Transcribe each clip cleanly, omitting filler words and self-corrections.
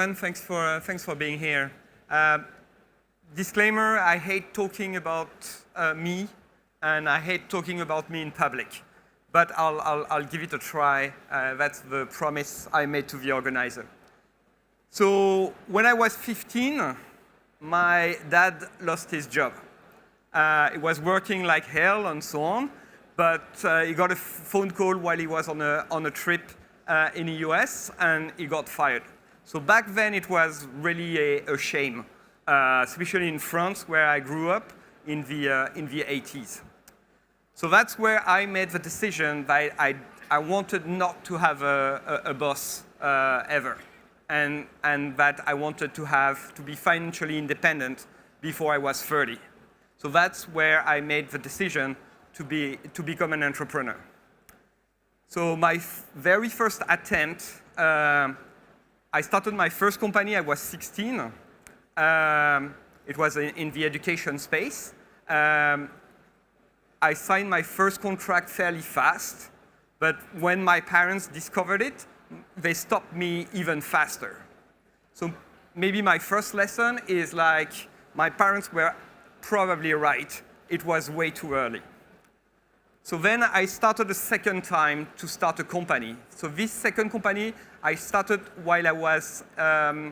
everyone. Thanks for being here. Disclaimer, I hate talking about me, and I hate talking about me in public. But I'll give it a try. That's the promise I made to the organizer. So when I was 15, my dad lost his job. He was working like hell and so on, but he got a phone call while he was on a trip in the US, and he got fired. So back then, it was really a shame, especially in France, where I grew up in the 80s. So that's where I made the decision that I wanted not to have a boss ever, and that I wanted to be financially independent before I was 30. So that's where I made the decision to become an entrepreneur. So my very first attempt, I started my first company. I was 16. It was in the education space. I signed my first contract fairly fast, but when my parents discovered it, they stopped me even faster. So maybe my first lesson is like, my parents were probably right. It was way too early. So then I started a second time to start a company. So this second company, I started while I was a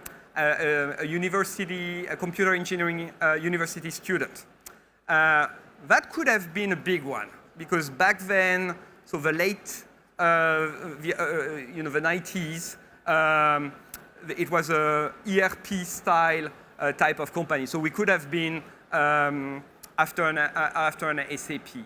computer engineering university student. That could have been a big one, because back then, so the late, the 90s, it was a ERP style type of company. So we could have been after an SAP.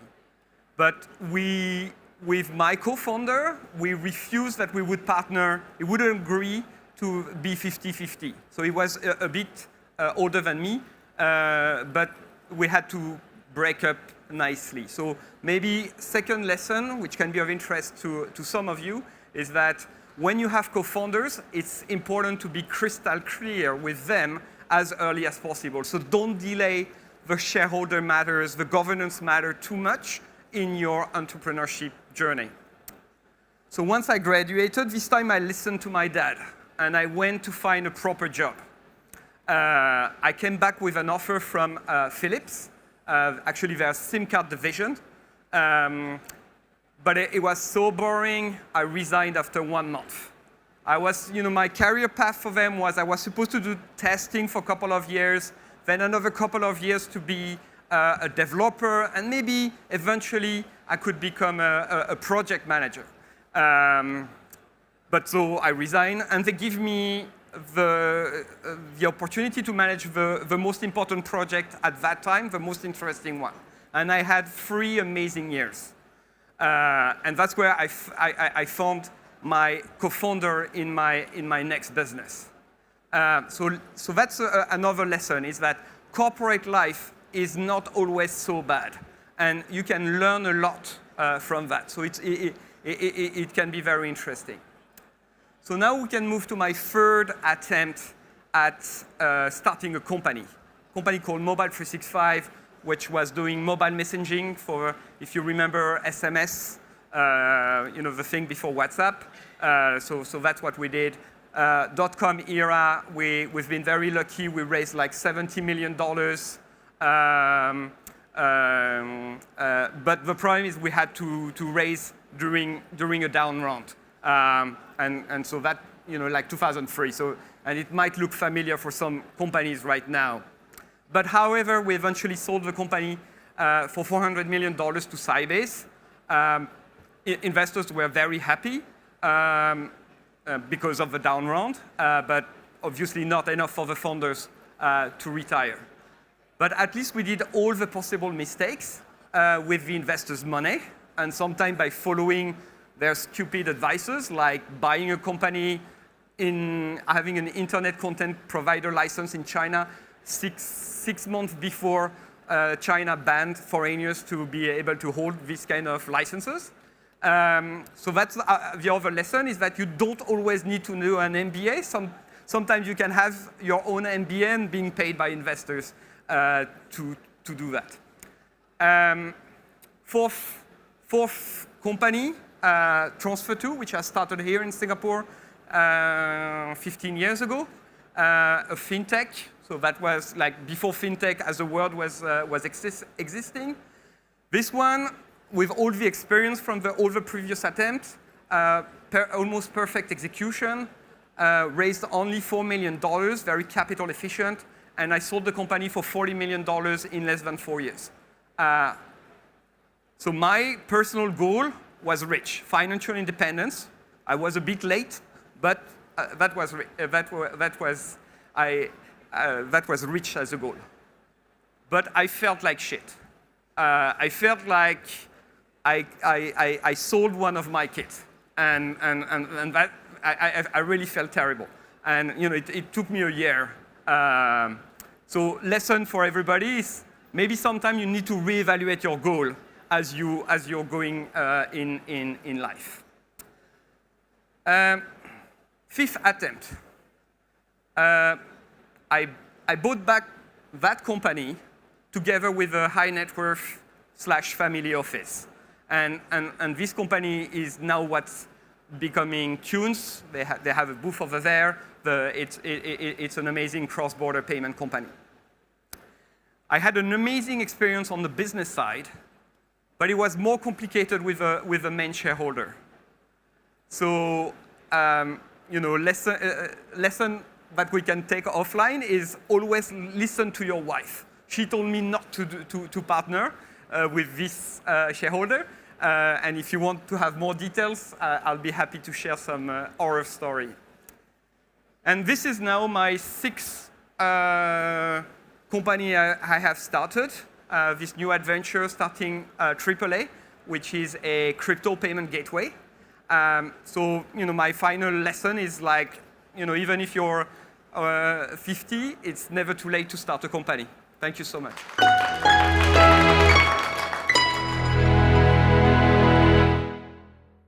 But with my co-founder, we refused that we would partner. He wouldn't agree to be 50-50. So he was a bit older than me, but we had to break up nicely. So maybe second lesson, which can be of interest to some of you, is that when you have co-founders, it's important to be crystal clear with them as early as possible. So don't delay the shareholder matters, the governance matter too much in your entrepreneurship journey. So once I graduated, this time I listened to my dad, and I went to find a proper job. I came back with an offer from Philips, actually their SIM card division. But it was so boring, I resigned after 1 month. My career path for them was I was supposed to do testing for a couple of years, then another couple of years to be a developer, and maybe eventually I could become a project manager. But so I resigned, and they give me the opportunity to manage the most important project at that time, the most interesting one. And I had 3 amazing years. And that's where I found my co-founder in my next business. So that's another lesson, is that corporate life is not always so bad. And you can learn a lot from that. So it can be very interesting. So now we can move to my third attempt at starting a company called Mobile 365, which was doing mobile messaging for, if you remember, SMS, the thing before WhatsApp. So that's what we did. .com era, we've been very lucky. We raised like $70 million. But the problem is we had to raise during a down round. And so that, like 2003. And it might look familiar for some companies right now. But however, we eventually sold the company for $400 million to Sybase. Investors were very happy because of the down round, but obviously not enough for the founders to retire. But at least we did all the possible mistakes with the investors' money, and sometimes by following their stupid advices, like buying a company, having an internet content provider license in China six months before China banned foreigners to be able to hold this kind of licenses. So that's the other lesson, is that you don't always need to do an MBA. Sometimes you can have your own MBA and being paid by investors to do that. Fourth company, Transfer2, which I started here in Singapore 15 years ago. a fintech. So that was like before fintech as a word was existing. This one, with all the experience from all the previous attempts, almost perfect execution, raised only $4 million, very capital efficient, and I sold the company for $40 million in less than 4 years. So my personal goal was rich, financial independence. I was a bit late, but that was rich as a goal. But I felt like shit. I felt like I sold one of my kids, and that I really felt terrible. And it took me a year. So lesson for everybody is maybe sometime you need to reevaluate your goal as you're going in life. Fifth attempt. I bought back that company together with a high net worth / family office. And this company is now what's becoming Tunes. They have a booth over there. It's an amazing cross-border payment company. I had an amazing experience on the business side, but it was more complicated with the main shareholder. So, lesson that we can take offline is always listen to your wife. She told me not to partner with this shareholder. And if you want to have more details, I'll be happy to share some horror story. And this is now my sixth company I have started. This new adventure starting AAA, which is a crypto payment gateway. So, my final lesson is like, even if you're 50, it's never too late to start a company. Thank you so much.